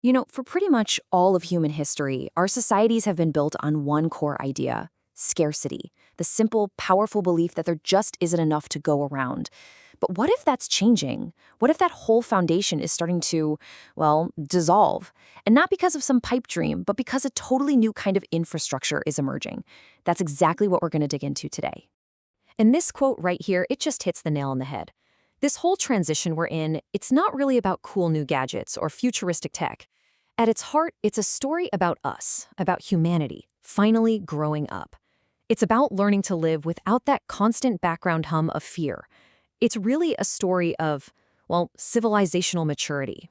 For pretty much all of human history, our societies have been built on one core idea: scarcity, the simple, powerful belief that there just isn't enough to go around. But what if that's changing? What if that whole foundation is starting to, well, dissolve? And not because of some pipe dream, but because a totally new kind of infrastructure is emerging. That's exactly what we're going to dig into today. And this quote right here, it just hits the nail on the head. This whole transition we're in, it's not really about cool new gadgets or futuristic tech. At its heart, it's a story about us, about humanity, finally growing up. It's about learning to live without that constant background hum of fear. It's really a story of, well, civilizational maturity.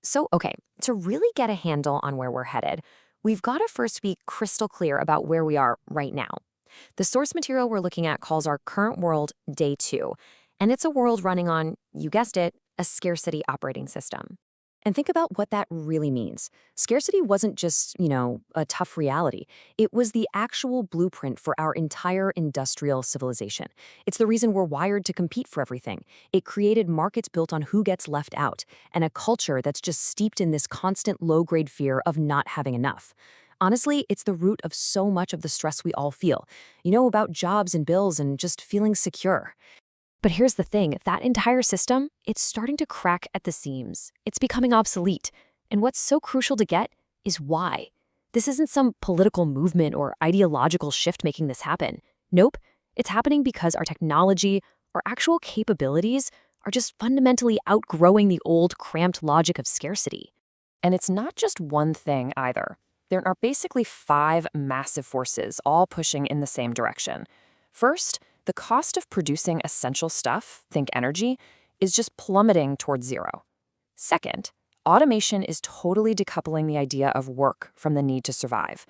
So, okay, to really get a handle on where we're headed, we've got to first be crystal clear about where we are right now. The source material we're looking at calls our current world Day 2, and it's a world running on, you guessed it, a scarcity operating system. And think about what that really means. Scarcity wasn't just, a tough reality. It was the actual blueprint for our entire industrial civilization. It's the reason we're wired to compete for everything. It created markets built on who gets left out, and a culture that's just steeped in this constant low-grade fear of not having enough. Honestly, it's the root of so much of the stress we all feel. About jobs and bills and just feeling secure. But here's the thing, that entire system, it's starting to crack at the seams. It's becoming obsolete. And what's so crucial to get is why. This isn't some political movement or ideological shift making this happen. Nope, it's happening because our technology, our actual capabilities, are just fundamentally outgrowing the old cramped logic of scarcity. And it's not just one thing either. There are basically 5 massive forces all pushing in the same direction. First, the cost of producing essential stuff, think energy, is just plummeting towards zero. Second, automation is totally decoupling the idea of work from the need to survive.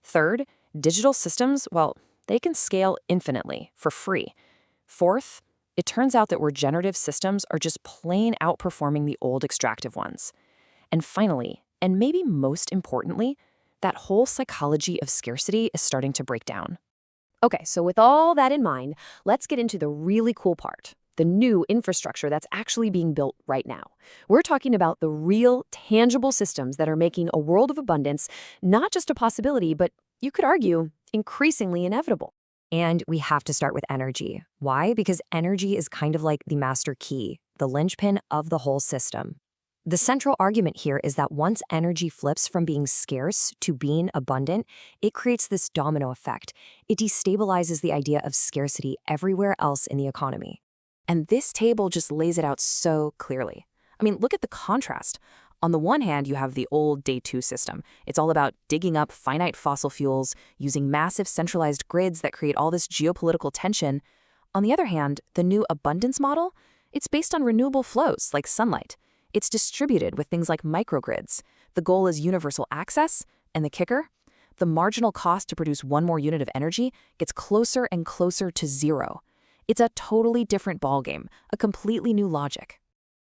Third, digital systems, well, they can scale infinitely for free. Fourth, it turns out that regenerative systems are just plain outperforming the old extractive ones. And finally, and maybe most importantly, that whole psychology of scarcity is starting to break down. Okay, so with all that in mind, let's get into the really cool part, the new infrastructure that's actually being built right now. We're talking about the real, tangible systems that are making a world of abundance not just a possibility, but you could argue, increasingly inevitable. And we have to start with energy. Why? Because energy is kind of like the master key, the linchpin of the whole system. The central argument here is that once energy flips from being scarce to being abundant, it creates this domino effect. It destabilizes the idea of scarcity everywhere else in the economy. And this table just lays it out so clearly. I mean, look at the contrast. On the one hand, you have the old Day 2 system. It's all about digging up finite fossil fuels, using massive centralized grids that create all this geopolitical tension. On the other hand, the new abundance model, it's based on renewable flows like sunlight. It's distributed with things like microgrids. The goal is universal access, and the kicker? The marginal cost to produce one more unit of energy gets closer and closer to zero. It's a totally different ballgame, a completely new logic.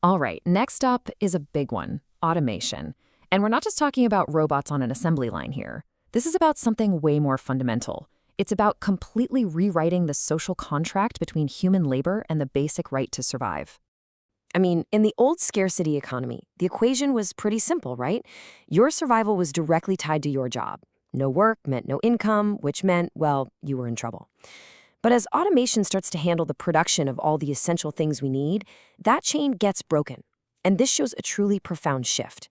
All right, next up is a big one, automation. And we're not just talking about robots on an assembly line here. This is about something way more fundamental. It's about completely rewriting the social contract between human labor and the basic right to survive. I mean, in the old scarcity economy, the equation was pretty simple, right? Your survival was directly tied to your job. No work meant no income, which meant, well, you were in trouble. But as automation starts to handle the production of all the essential things we need, that chain gets broken. And this shows a truly profound shift.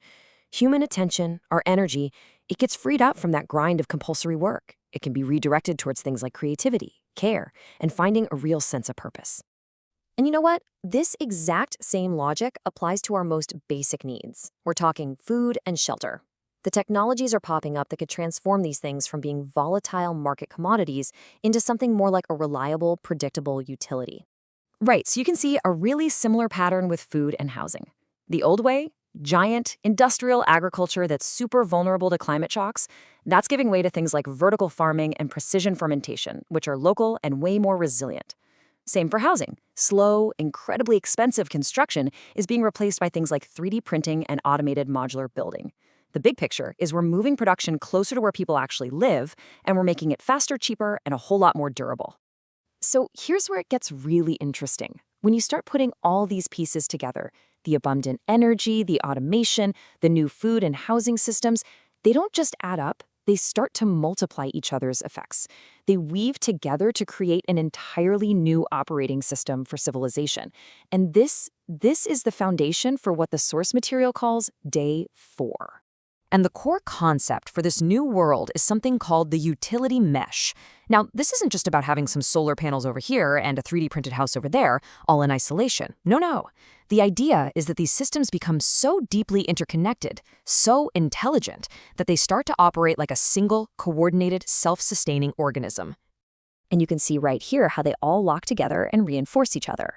Human attention, our energy, it gets freed up from that grind of compulsory work. It can be redirected towards things like creativity, care, and finding a real sense of purpose. And you know what? This exact same logic applies to our most basic needs. We're talking food and shelter. The technologies are popping up that could transform these things from being volatile market commodities into something more like a reliable, predictable utility. Right, so you can see a really similar pattern with food and housing. The old way, giant, industrial agriculture that's super vulnerable to climate shocks, that's giving way to things like vertical farming and precision fermentation, which are local and way more resilient. Same for housing. Slow, incredibly expensive construction is being replaced by things like 3D printing and automated modular building. The big picture is we're moving production closer to where people actually live, and we're making it faster, cheaper, and a whole lot more durable. So here's where it gets really interesting. When you start putting all these pieces together, The abundant energy, the automation, the new food and housing systems, they don't just add up, they start to multiply each other's effects. They weave together to create an entirely new operating system for civilization. And this is the foundation for what the source material calls Day 4. And the core concept for this new world is something called the utility mesh. Now, this isn't just about having some solar panels over here and a 3D printed house over there, all in isolation. No. The idea is that these systems become so deeply interconnected, so intelligent, that they start to operate like a single, coordinated, self-sustaining organism. And you can see right here how they all lock together and reinforce each other.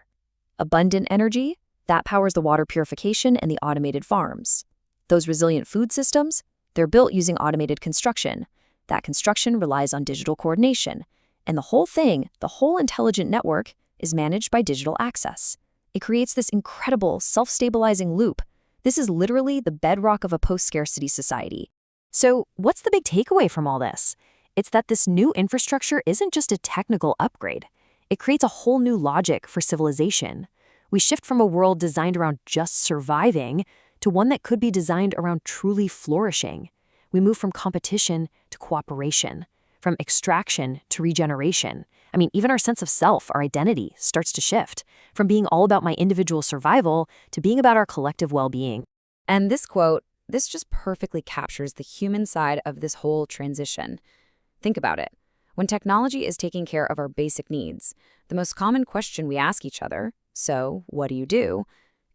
Abundant energy, that powers the water purification and the automated farms. Those resilient food systems, they're built using automated construction. That construction relies on digital coordination. And the whole thing, the whole intelligent network, is managed by digital access. It creates this incredible, self-stabilizing loop. This is literally the bedrock of a post-scarcity society. So, what's the big takeaway from all this? It's that this new infrastructure isn't just a technical upgrade. It creates a whole new logic for civilization. We shift from a world designed around just surviving to one that could be designed around truly flourishing. We move from competition to cooperation, from extraction to regeneration. I mean, even our sense of self, our identity, starts to shift, from being all about my individual survival to being about our collective well-being. And this quote, this just perfectly captures the human side of this whole transition. Think about it. When technology is taking care of our basic needs, the most common question we ask each other, so what do you do?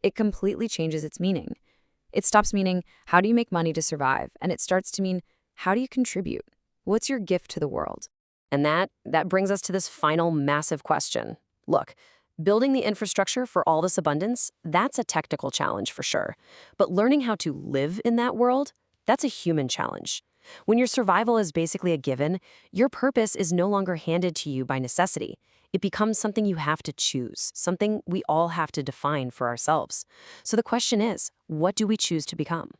It completely changes its meaning. It stops meaning, how do you make money to survive? And it starts to mean, how do you contribute? What's your gift to the world? And that brings us to this final massive question. Look, building the infrastructure for all this abundance, that's a technical challenge for sure. But learning how to live in that world, that's a human challenge. When your survival is basically a given, your purpose is no longer handed to you by necessity. It becomes something you have to choose, something we all have to define for ourselves. So the question is, what do we choose to become?